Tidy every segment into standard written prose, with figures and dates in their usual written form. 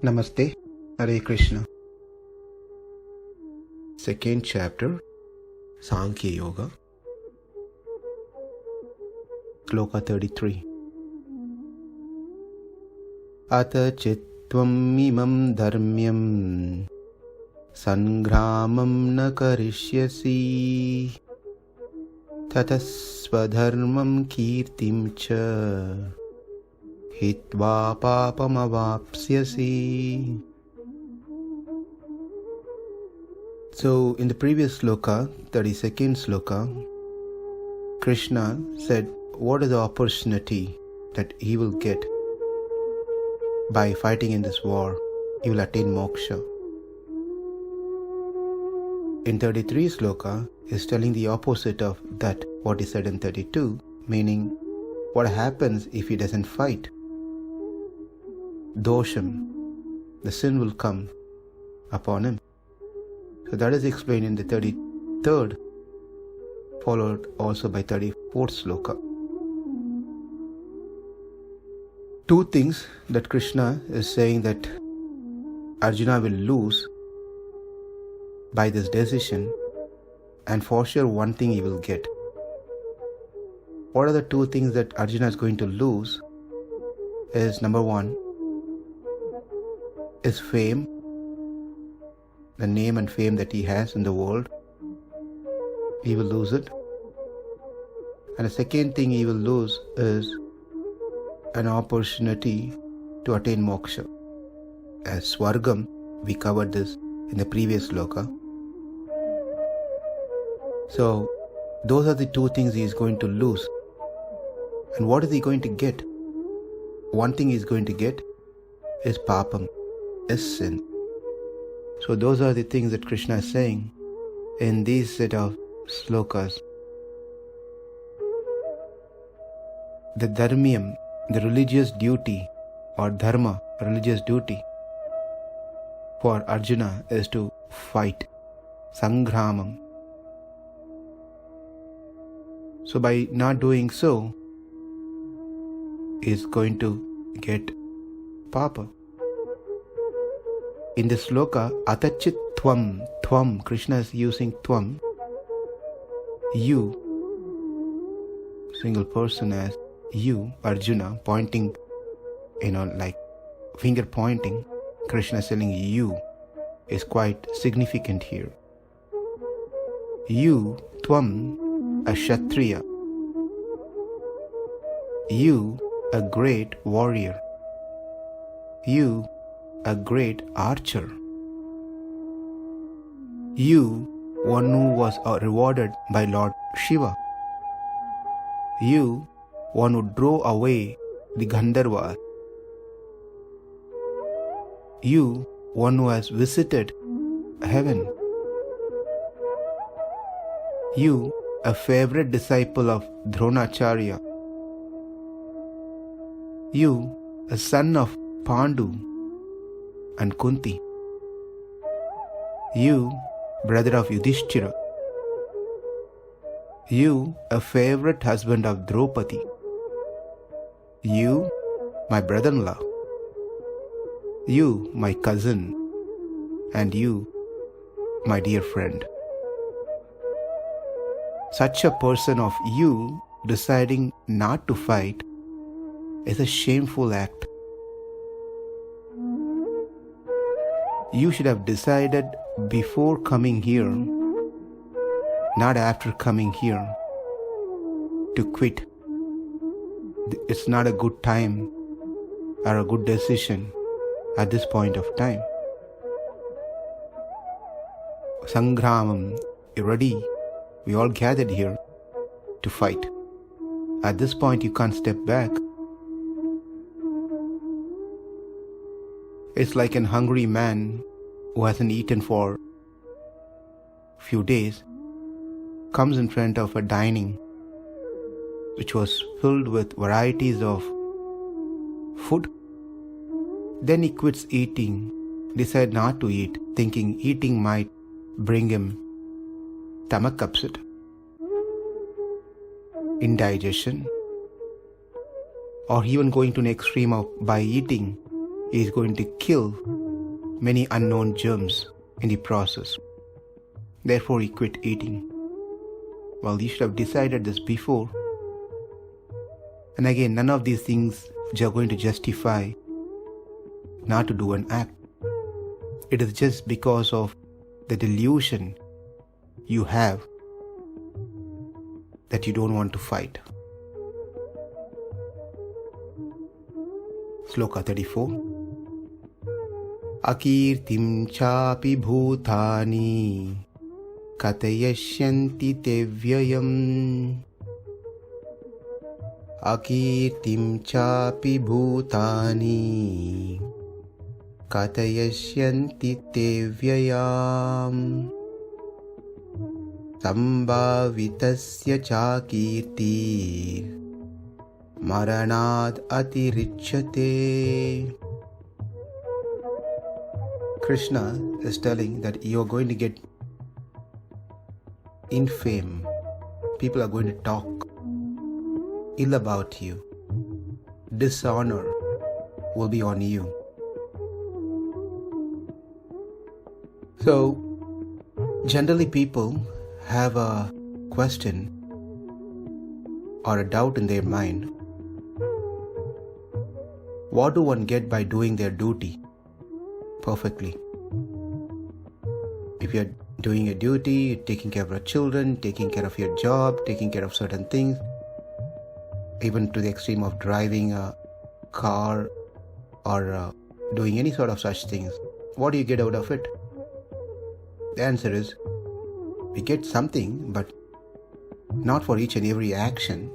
Namaste, Hare Krishna. Second chapter, Sankhya Yoga, Shloka 33. Atha tvam imaṁ dharmyaṁ saṅgrāmaṁ na kariṣyasi tataḥ sva-dharmaṁ kīrtiṁ ca hitvā pāpam avāpsyasi. So in the previous sloka, 32nd sloka, Krishna said what is the opportunity that he will get by fighting in this war. He will attain moksha. In 33 sloka is telling the opposite of that what he said in 32, meaning what happens if he doesn't fight. Dosham, the sin will come upon him. So that is explained in the 33rd, followed also by 34th sloka. Two things that Krishna is saying that Arjuna will lose by this decision, and for sure one thing he will get. What are the two things that Arjuna is going to lose? Is number one, is fame, the name and fame that he has in the world. He will lose it. And the second thing he will lose is an opportunity to attain moksha. As Swargam, we covered this in the previous sloka. So, those are the two things he is going to lose. And what is he going to get? One thing he is going to get is pāpam, is sin. So those are the things that Krishna is saying in these set of slokas. The dharmyaṁ, the religious duty, or dharma, religious duty for Arjuna is to fight, saṅgrāmaṁ. So by not doing so, he is going to get pāpa. In this sloka, atha tvam, Krishna is using tvam, you, single person as you, Arjuna, pointing, like finger pointing. Krishna is telling you is quite significant here. You, tvam, a kshatriya. You, a great warrior. You, a great archer. You, one who was rewarded by Lord Shiva. You, one who drove away the Gandharvas. You, one who has visited heaven. You, a favorite disciple of Dronacharya. You, a son of Pandu and Kunti. You, brother of Yudhishthira. You, a favorite husband of Draupadi. You, my brother-in-law. You, my cousin. And you, my dear friend. Such a person of you deciding not to fight is a shameful act. You should have decided before coming here, not after coming here, to quit. It's not a good time or a good decision at this point of time. Saṅgrāmaṁ, you're ready. We all gathered here to fight. At this point, you can't step back. It's like an hungry man who hasn't eaten for a few days comes in front of a dining which was filled with varieties of food. Then he quits eating, decides not to eat, thinking eating might bring him stomach upset, indigestion, or even going to an extreme of by eating he is going to kill many unknown germs in the process. Therefore, he quit eating. Well, you should have decided this before. And again, none of these things are going to justify not to do an act. It is just because of the delusion you have that you don't want to fight. Sloka 34. Akīrtiṁ cāpi bhūtāni kathayiṣyanti te vyayām. Akīrtiṁ cāpi bhūtāni kathayiṣyanti te vyayām. Sambhāvitasya cākīrtir maraṇād atiricyate. Krishna is telling that you are going to get infamy. People are going to talk ill about you. Dishonor will be on you. So, generally people have a question or a doubt in their mind. What do one get by doing their duty perfectly? If you're doing a duty, taking care of your children, taking care of your job, taking care of certain things, even to the extreme of driving a car or doing any sort of such things, what do you get out of it? The answer is, we get something, but not for each and every action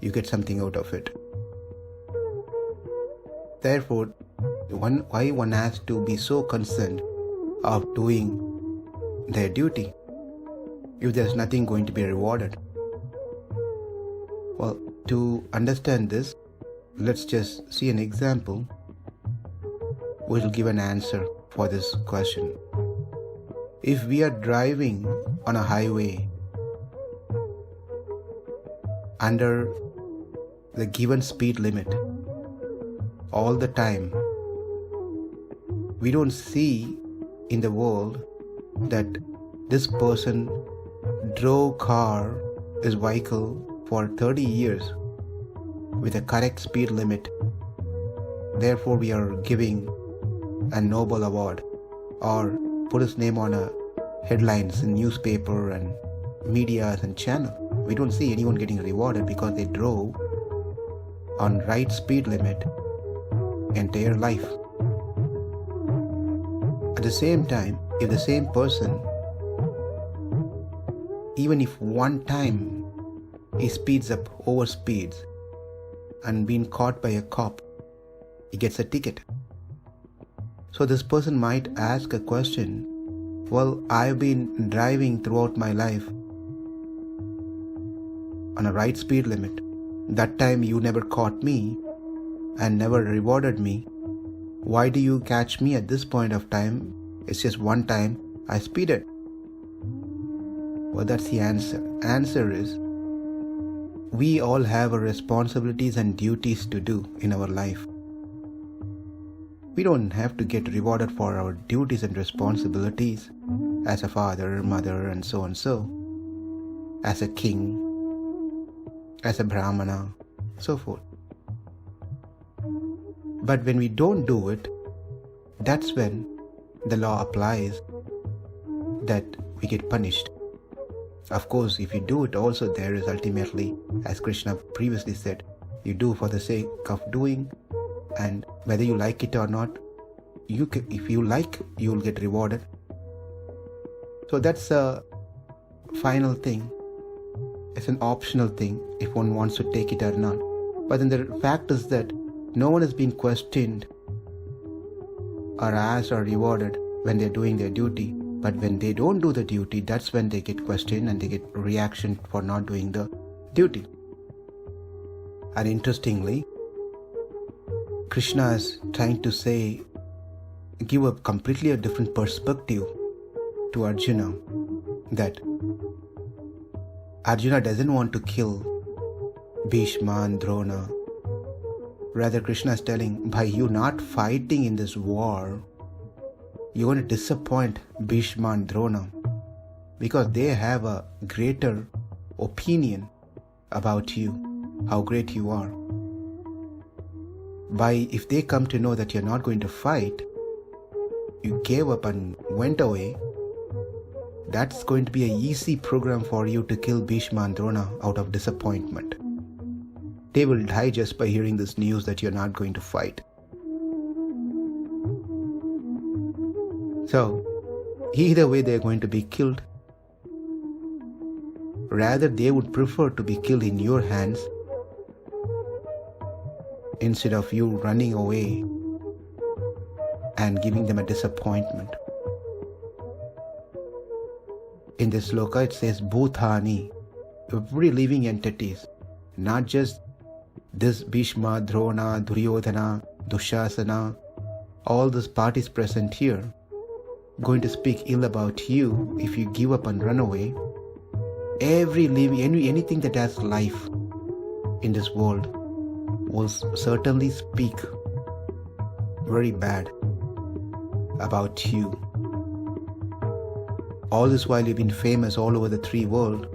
you get something out of it. Therefore, why one has to be so concerned of doing their duty if there's nothing going to be rewarded? Well, to understand this, let's just see an example which will give an answer for this question. If we are driving on a highway under the given speed limit all the time, we don't see in the world that this person drove his vehicle for 30 years with a correct speed limit. Therefore, we are giving a Nobel Award or put his name on a headlines in newspaper and media and channel. We don't see anyone getting rewarded because they drove on right speed limit entire life. At the same time, if the same person, even if one time he speeds up, overspeeds, and being caught by a cop, he gets a ticket. So this person might ask a question, well, I've been driving throughout my life on a right speed limit. That time you never caught me and never rewarded me. Why do you catch me at this point of time? It's just one time I speeded. Well, that's the answer. Answer is, we all have our responsibilities and duties to do in our life. We don't have to get rewarded for our duties and responsibilities as a father, mother, and so, as a king, as a brahmana, so forth. But when we don't do it, that's when the law applies that we get punished. Of course, if you do it also, there is ultimately, as Krishna previously said, you do for the sake of doing, and whether you like it or not, if you like, you will get rewarded. So that's a final thing. It's an optional thing if one wants to take it or not. But then the fact is that no one has been questioned or asked or rewarded when they're doing their duty. But when they don't do the duty, that's when they get questioned and they get reaction for not doing the duty. And interestingly, Krishna is trying to give a completely different perspective to Arjuna, that Arjuna doesn't want to kill Bhishma and Drona Rather, Krishna is telling, by you not fighting in this war, you're going to disappoint Bhishma and Drona, because they have a greater opinion about you, how great you are. If they come to know that you're not going to fight, you gave up and went away, that's going to be an easy program for you to kill Bhishma and Drona out of disappointment. They will die just by hearing this news that you're not going to fight. So, either way they're going to be killed. Rather, they would prefer to be killed in your hands instead of you running away and giving them a disappointment. In this sloka it says bhūtāni, every living entities, not just this Bhishma, Drona, Duryodhana, Dushasana, all these parties present here, going to speak ill about you if you give up and run away. Every living, anything that has life in this world will certainly speak very bad about you. All this while you've been famous all over the three worlds.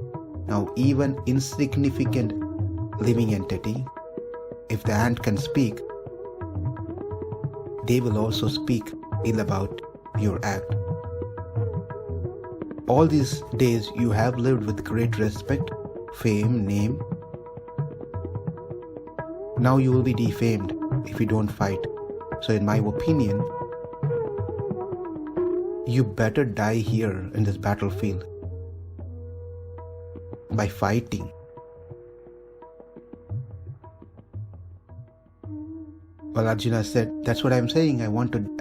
Now even insignificant living entity, if the ant can speak, they will also speak ill about your act. All these days you have lived with great respect, fame, name. Now you will be defamed if you don't fight. So in my opinion, you better die here in this battlefield by fighting. Well, Arjuna said, that's what I'm saying. I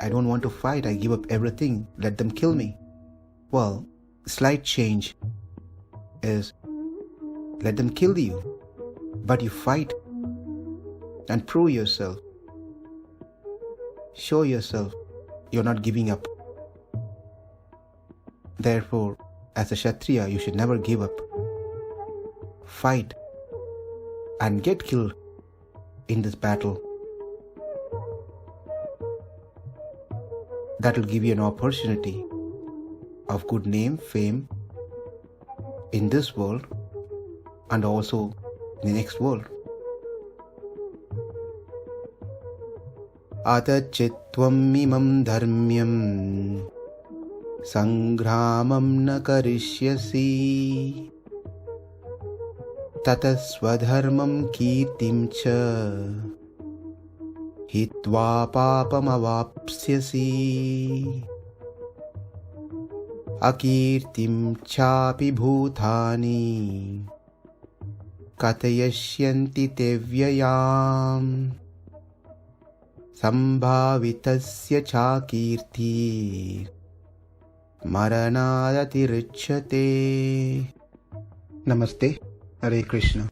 don't want to fight. I give up everything. Let them kill me. Well, slight change is let them kill you, but you fight and prove yourself. Show yourself you're not giving up. Therefore, as a Kshatriya, you should never give up. Fight and get killed in this battle. That will give you an opportunity of good name, fame in this world and also in the next world. Atha tvam imaṁ dharmyaṁ saṅgrāmaṁ na kariṣyasi tataḥ sva-dharmaṁ kīrtiṁ ca hitvā pāpam avāpsyasi akīrtiṁ cāpi bhūtāni kathayiṣyanti te vyayām sambhāvitasya cākīrtir maraṇād atiricyate. Namaste. Hare Krishna.